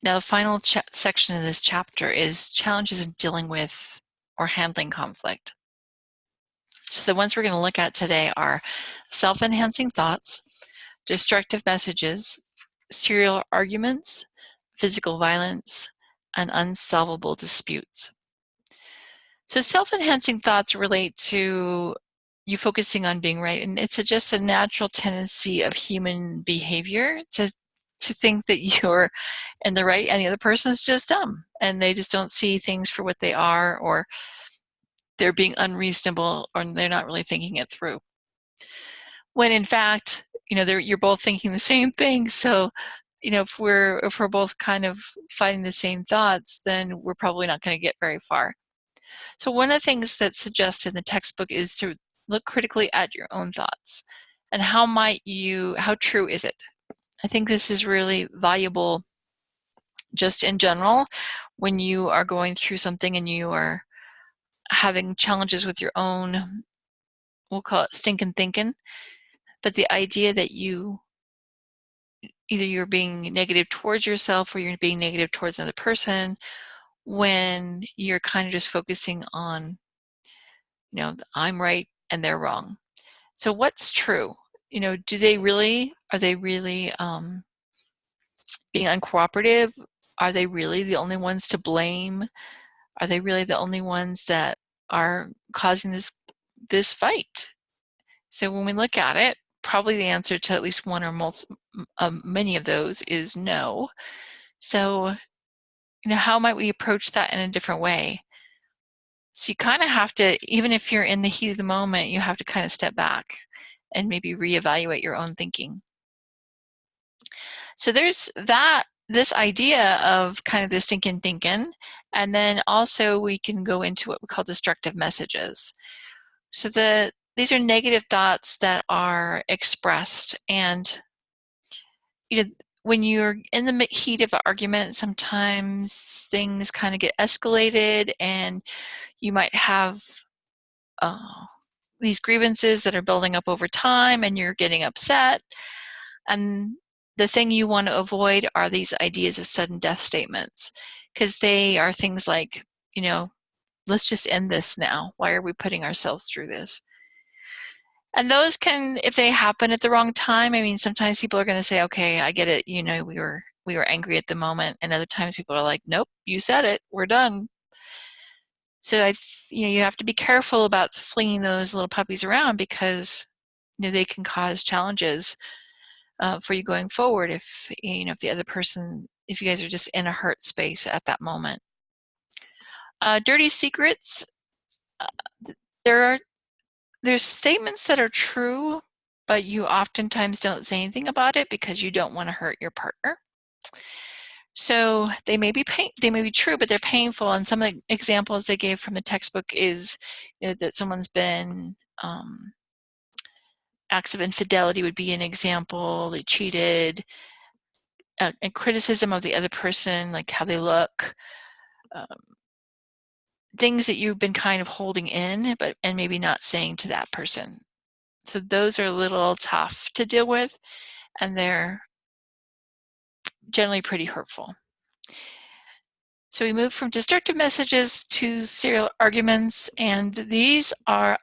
Now, the final section of this chapter is challenges in dealing with or handling conflict. So the ones we're going to look at today are self-enhancing thoughts, destructive messages, serial arguments, physical violence, and unsolvable disputes. So self-enhancing thoughts relate to you focusing on being right, and it's just a natural tendency of human behavior to think that you're in the right and the other person is just dumb and they just don't see things for what they are, or they're being unreasonable, or they're not really thinking it through. When in fact, you're both thinking the same thing. So, if we're both kind of fighting the same thoughts, then we're probably not going to get very far. So one of the things that's suggested in the textbook is to look critically at your own thoughts and how true is it? I think this is really valuable just in general when you are going through something and you are having challenges with your own, we'll call it stinking thinking, but the idea that either you're being negative towards yourself or you're being negative towards another person when you're kind of just focusing on, I'm right and they're wrong. So what's true? Are they really being uncooperative? Are they really the only ones to blame? Are they really the only ones that are causing this fight? So when we look at it, probably the answer to at least one or many of those is no. So, how might we approach that in a different way? So you kind of have to, even if you're in the heat of the moment, you have to kind of step back and maybe reevaluate your own thinking. So there's this idea of kind of this stinking thinking, and then also we can go into what we call destructive messages. So these are negative thoughts that are expressed, and when you're in the heat of an argument, sometimes things kind of get escalated, and you might have these grievances that are building up over time, and you're getting upset. And the thing you want to avoid are these ideas of sudden death statements, because they are things like, let's just end this now. Why are we putting ourselves through this? And those can, if they happen at the wrong time, sometimes people are going to say, okay, I get it. We were angry at the moment. And other times people are like, nope, you said it. We're done. So you have to be careful about flinging those little puppies around, because they can cause challenges for you going forward if the other person, if you guys are just in a hurt space at that moment. Dirty secrets. There's statements that are true, but you oftentimes don't say anything about it because you don't want to hurt your partner. So they may be true, but they're painful. And some of the examples they gave from the textbook is that someone's been acts of infidelity would be an example. They cheated, and criticism of the other person, like how they look, things that you've been kind of holding in, and maybe not saying to that person. So those are a little tough to deal with, and they're generally pretty hurtful. So we move from destructive messages to serial arguments, and these are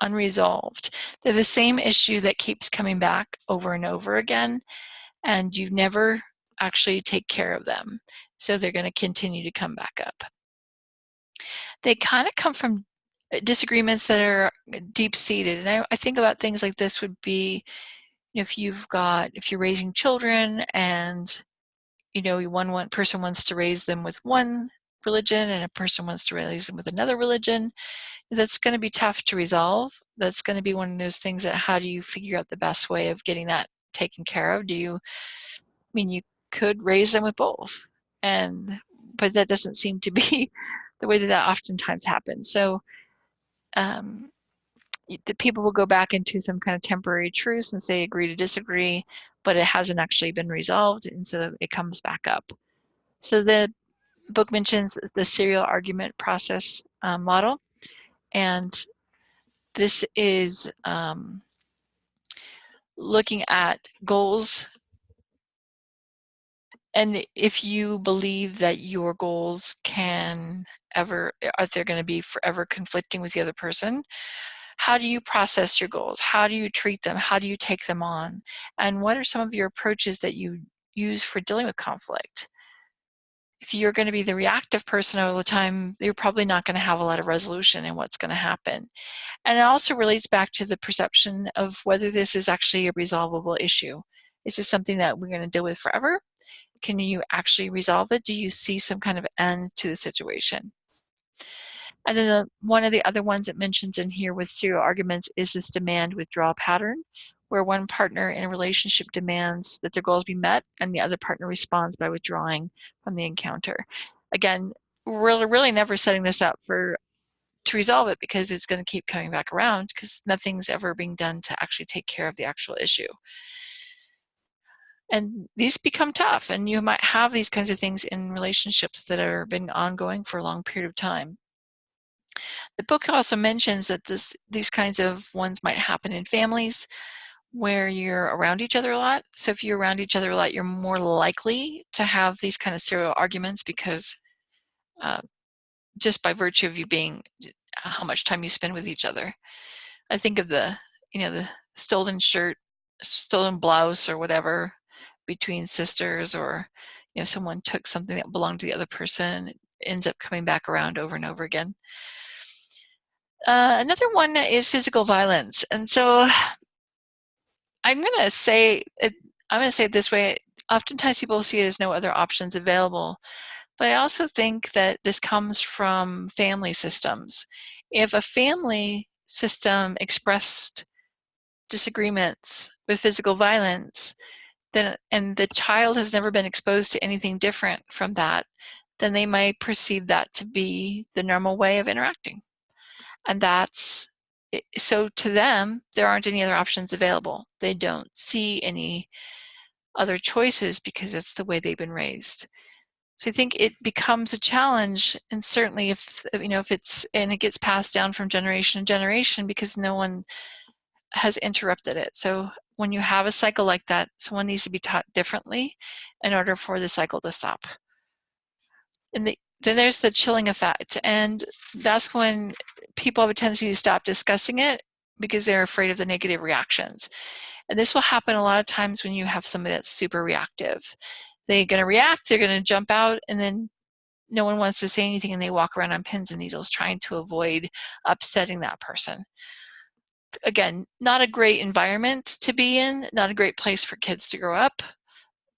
unresolved. They're the same issue that keeps coming back over and over again, and you never actually take care of them. So they're going to continue to come back up. They kind of come from disagreements that are deep-seated. And I think about things like this would be, if you're raising children and one person wants to raise them with one religion and a person wants to raise them with another religion, that's going to be tough to resolve. That's going to be one of those things that, how do you figure out the best way of getting that taken care of? You could raise them with both, but that doesn't seem to be the way that oftentimes happens. So the people will go back into some kind of temporary truce and say agree to disagree, but it hasn't actually been resolved, and so it comes back up. So the book mentions the serial argument process model, and this is looking at goals And if you believe that your goals are they going to be forever conflicting with the other person, how do you process your goals? How do you treat them? How do you take them on? And what are some of your approaches that you use for dealing with conflict? If you're going to be the reactive person all the time, you're probably not going to have a lot of resolution in what's going to happen. And it also relates back to the perception of whether this is actually a resolvable issue. Is this something that we're going to deal with forever? Can you actually resolve it? Do you see some kind of end to the situation? And then one of the other ones it mentions in here with serial arguments is this demand withdrawal pattern, where one partner in a relationship demands that their goals be met and the other partner responds by withdrawing from the encounter. Again, we're really never setting this up to resolve it, because it's going to keep coming back around, because nothing's ever being done to actually take care of the actual issue. And these become tough, and you might have these kinds of things in relationships that are been ongoing for a long period of time. The book also mentions that these kinds of ones might happen in families where you're around each other a lot. So if you're around each other a lot, you're more likely to have these kind of serial arguments, because just by virtue of you being how much time you spend with each other. I think of the stolen shirt, stolen blouse, or whatever between sisters, or someone took something that belonged to the other person. It ends up coming back around over and over again. Another one is physical violence, and so I'm going to say it this way. Oftentimes people see it as no other options available, but I also think that this comes from family systems. If a family system expressed disagreements with physical violence, and the child has never been exposed to anything different from that, then they might perceive that to be the normal way of interacting. And so to them, there aren't any other options available. They don't see any other choices because it's the way they've been raised. So I think it becomes a challenge, and certainly if it gets passed down from generation to generation because no one has interrupted it. So when you have a cycle like that, someone needs to be taught differently in order for the cycle to stop. And then there's the chilling effect, and that's when people have a tendency to stop discussing it because they're afraid of the negative reactions. And this will happen a lot of times when you have somebody that's super reactive. They're going to react, they're going to jump out, and then no one wants to say anything, and they walk around on pins and needles trying to avoid upsetting that person. Again, not a great environment to be in, not a great place for kids to grow up,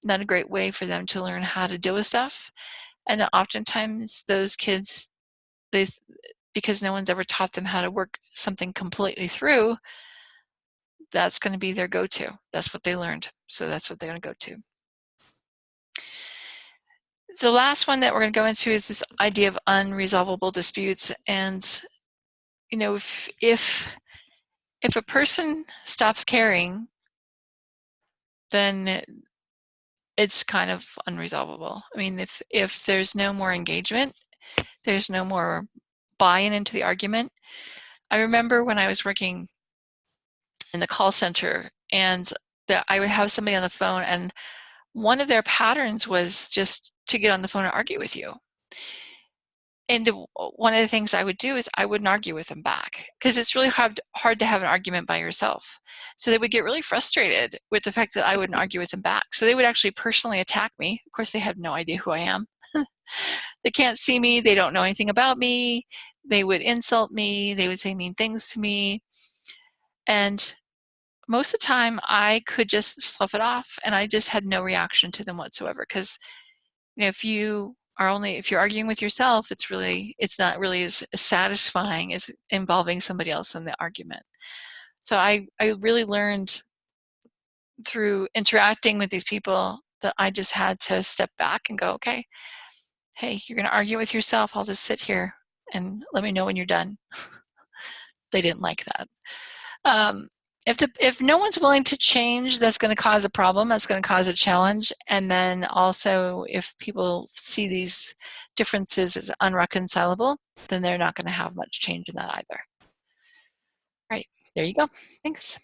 not a great way for them to learn how to deal with stuff. And oftentimes those kids, because no one's ever taught them how to work something completely through, that's going to be their go-to. That's what they learned. So that's what they're going to go to. The last one that we're going to go into is this idea of unresolvable disputes. And if a person stops caring, then it's kind of unresolvable. I mean, if there's no more engagement, there's no more buy-in into the argument. I remember when I was working in the call center, and I would have somebody on the phone, and one of their patterns was just to get on the phone and argue with you. And one of the things I would do is I wouldn't argue with them back, because it's really hard to have an argument by yourself. So they would get really frustrated with the fact that I wouldn't argue with them back. So they would actually personally attack me. Of course, they have no idea who I am. They can't see me. They don't know anything about me. They would insult me. They would say mean things to me. And most of the time I could just slough it off, and I just had no reaction to them whatsoever. Because if you're arguing with yourself, it's not really as satisfying as involving somebody else in the argument. So I really learned through interacting with these people that I just had to step back and go, okay, hey, you're going to argue with yourself. I'll just sit here and let me know when you're done. They didn't like that. If no one's willing to change, that's going to cause a problem. That's going to cause a challenge. And then also, if people see these differences as unreconcilable, then they're not going to have much change in that either. All right, there you go. Thanks.